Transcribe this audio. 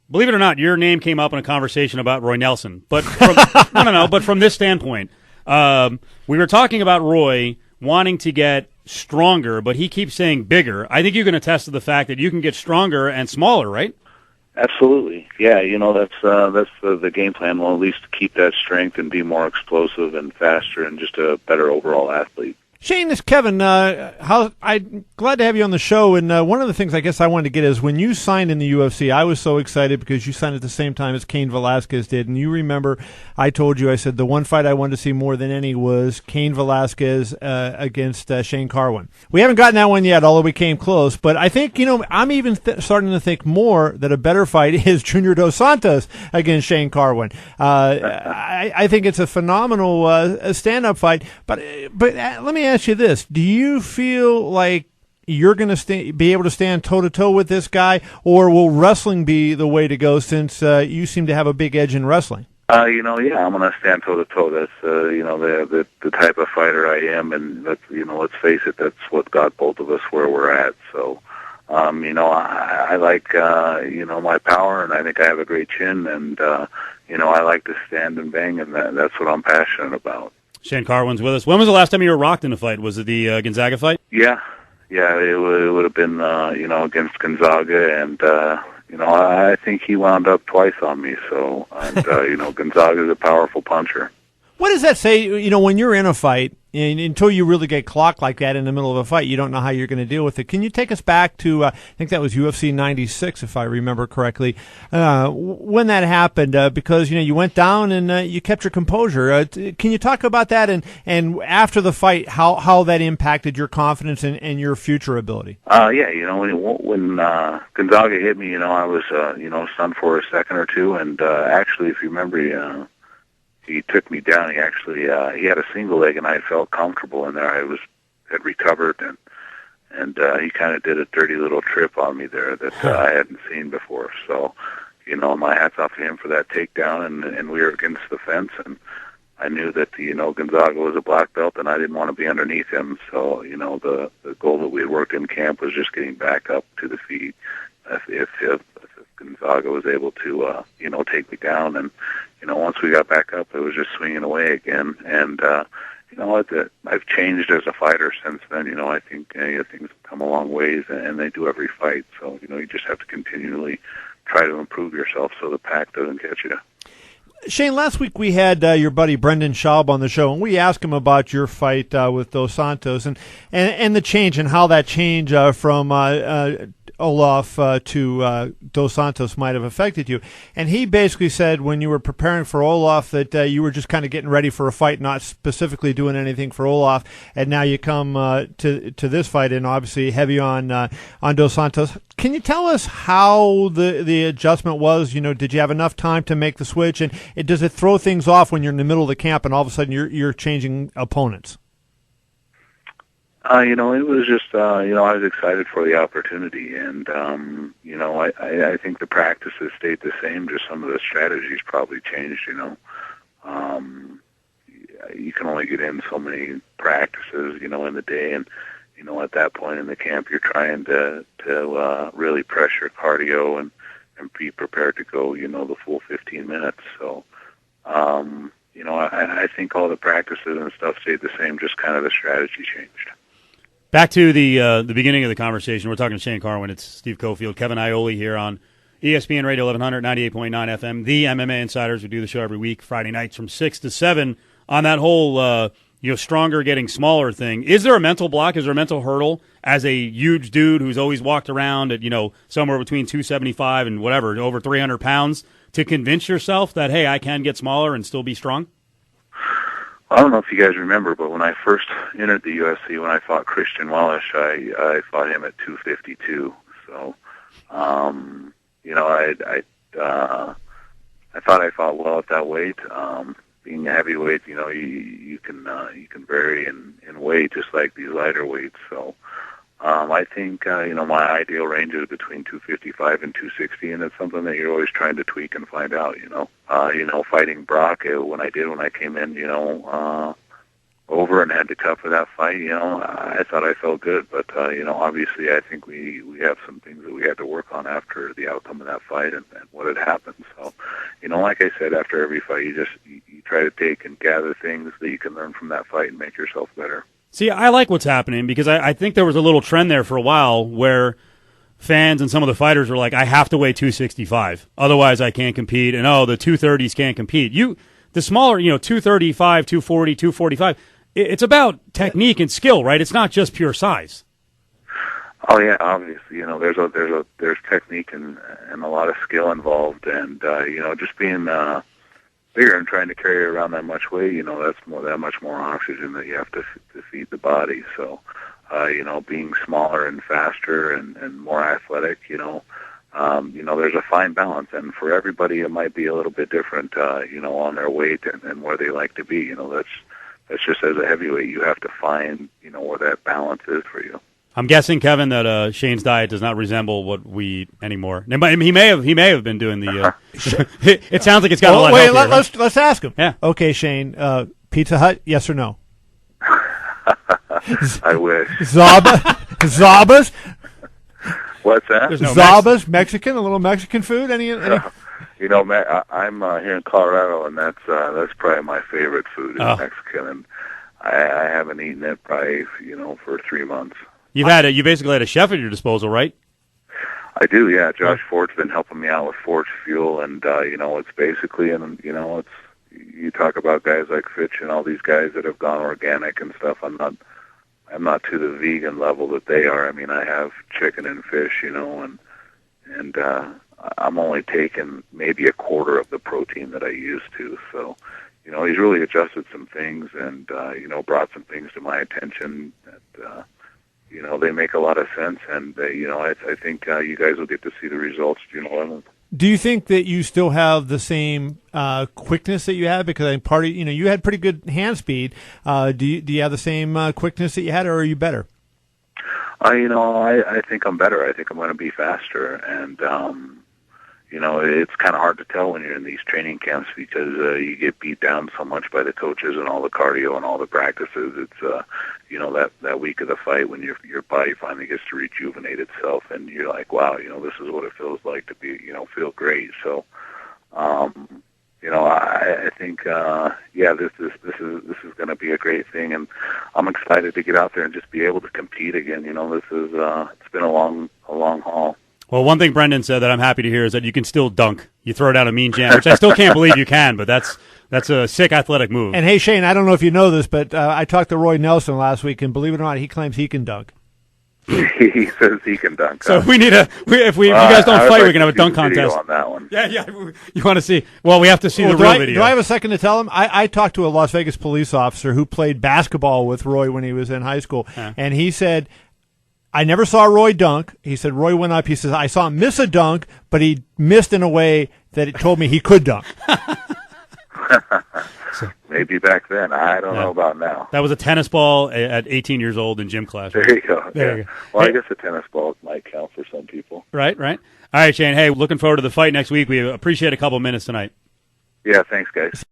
believe it or not, your name came up in a conversation about Roy Nelson. But from, no. But from this standpoint, we were talking about Roy wanting to get stronger, but he keeps saying bigger. I think you can attest to the fact that you can get stronger and smaller, right? Absolutely. Yeah, that's the game plan. Well, at least keep that strength and be more explosive and faster and just a better overall athlete. Shane, this is Kevin. I'm glad to have you on the show. And one of the things I guess I wanted to get is when you signed in the UFC, I was so excited because you signed at the same time as Cain Velasquez did. And you remember I told you, I said the one fight I wanted to see more than any was Cain Velasquez against Shane Carwin. We haven't gotten that one yet, although we came close. But I think, I'm even starting to think more that a better fight is Junior Dos Santos against Shane Carwin. I think it's a phenomenal stand-up fight. But let me ask you this. Do you feel like you're going to be able to stand toe-to-toe with this guy, or will wrestling be the way to go since you seem to have a big edge in wrestling? I'm going to stand toe-to-toe. That's, the type of fighter I am, and let's face it, that's what got both of us where we're at. So, I like, my power, and I think I have a great chin, and, I like to stand and bang, and that's what I'm passionate about. Shane Carwin's with us. When was the last time you were rocked in a fight? Was it the Gonzaga fight? Yeah, it would have been, against Gonzaga, and, I think he wound up twice on me, so, and, Gonzaga's a powerful puncher. What does that say, when you're in a fight, and until you really get clocked like that in the middle of a fight, you don't know how you're going to deal with it. Can you take us back to, I think that was UFC 96, if I remember correctly, when that happened, because, you went down and you kept your composure. Can you talk about that and after the fight, how that impacted your confidence and your future ability? When Gonzaga hit me, I was, stunned for a second or two, and actually, if you remember, he took me down. He actually he had a single leg, and I felt comfortable in there. I had recovered, and he kind of did a dirty little trip on me there that I hadn't seen before. So, my hat's off to him for that takedown, and we were against the fence, and I knew that Gonzaga was a black belt, and I didn't want to be underneath him. So, the goal that we had worked in camp was just getting back up to the feet. If Gonzaga was able to take me down, and once we got back up, it was just swinging away again. And I've changed as a fighter since then. I think things have come a long ways, and they do every fight. So you just have to continually try to improve yourself so the pack doesn't get you. Shane, last week we had your buddy Brendan Schaub on the show, and we asked him about your fight with Dos Santos and the change and how that change from Olaf to Dos Santos might have affected you. And he basically said when you were preparing for Olaf that you were just kind of getting ready for a fight, not specifically doing anything for Olaf, and now you come to this fight and obviously heavy on Dos Santos. Can you tell us how the adjustment was? Did you have enough time to make the switch, and does it throw things off when you're in the middle of the camp and all of a sudden you're changing opponents? It was just, I was excited for the opportunity, and, I think the practices stayed the same, just some of the strategies probably changed, You can only get in so many practices, in the day, and, at that point in the camp, you're trying to really pressure cardio and be prepared to go, the full 15 minutes, so, I think all the practices and stuff stayed the same, just kind of the strategy changed. Back to the beginning of the conversation. We're talking to Shane Carwin. It's Steve Cofield, Kevin Iole here on ESPN Radio 1100, 98.9 FM, the MMA Insiders. We do the show every week, Friday nights from 6 to 7 on that whole stronger getting smaller thing. Is there a mental block? Is there a mental hurdle as a huge dude who's always walked around at, somewhere between 275 and whatever, over 300 pounds, to convince yourself that, hey, I can get smaller and still be strong? I don't know if you guys remember, but when I first entered the UFC, when I fought Christian Wallish, I fought him at 252. So, I thought I fought well at that weight. Being a heavyweight, you can vary in weight just like these lighter weights. So, I think my ideal range is between 255 and 260, and it's something that you're always trying to tweak and find out. Fighting Brock, when I came in, over and had to cut for that fight, I thought I felt good. But, obviously I think we have some things that we had to work on after the outcome of that fight and what had happened. So, like I said, after every fight, you try to take and gather things that you can learn from that fight and make yourself better. See, I like what's happening because I think there was a little trend there for a while where fans and some of the fighters were like, I have to weigh 265, otherwise I can't compete, and the 230s can't compete. The smaller, 235, 240, 245, it's about technique and skill, right? It's not just pure size. Oh yeah, obviously, there's technique and a lot of skill involved, and just being bigger and trying to carry around that much weight, that's that much more oxygen that you have to feed the body. So, being smaller and faster and more athletic, there's a fine balance, and for everybody it might be a little bit different, on their weight and where they like to be. That's just as a heavyweight, you have to find, where that balance is for you. I'm guessing, Kevin, that Shane's diet does not resemble what we eat anymore. He may have been doing the. It sounds like it's got a lot. Wait, healthier, let's ask him. Yeah. Okay, Shane. Pizza Hut, yes or no? I wish. Zabas. What's that? No Zabas, Mexican, a little Mexican food. Any? I'm here in Colorado, and that's probably my favorite food is Mexican, and I haven't eaten it probably for 3 months. You basically had a chef at your disposal, right? I do, yeah. Josh Ford's been helping me out with Ford's Fuel, and it's basically, it's you talk about guys like Fitch and all these guys that have gone organic and stuff. I'm not to the vegan level that they are. I mean, I have chicken and fish, and I'm only taking maybe a quarter of the protein that I used to. So, he's really adjusted some things and brought some things to my attention that they make a lot of sense, and I think you guys will get to see the results June 11th. Do you think that you still have the same quickness that you had? Because I think you had pretty good hand speed. Do you have the same quickness that you had, or are you better? I think I'm better. I think I'm going to be faster, and it's kind of hard to tell when you're in these training camps because you get beat down so much by the coaches and all the cardio and all the practices. It's that week of the fight when your body finally gets to rejuvenate itself, and you're like, wow, this is what it feels like to be, feel great. So, I think, this is going to be a great thing, and I'm excited to get out there and just be able to compete again. This is it's been a long haul. Well, one thing Brendan said that I'm happy to hear is that you can still dunk. You throw down a mean jam, which I still can't believe you can, but that's a sick athletic move. And hey, Shane, I don't know if you know this, but I talked to Roy Nelson last week, and believe it or not, he claims he can dunk. He says he can dunk. So if you guys don't fight, we can have a dunk contest on that one. Yeah. You want to see? Well, we have to see the real video. Do I have a second to tell him? I talked to a Las Vegas police officer who played basketball with Roy when he was in high school, and he said, I never saw Roy dunk. He said Roy went up. He says, I saw him miss a dunk, but he missed in a way that it told me he could dunk. Maybe back then. I don't know about now. That was a tennis ball at 18 years old in gym class. Right? There you go. There you go. Well, I guess a tennis ball might count for some people. Right. All right, Shane. Hey, looking forward to the fight next week. We appreciate a couple minutes tonight. Yeah, thanks, guys.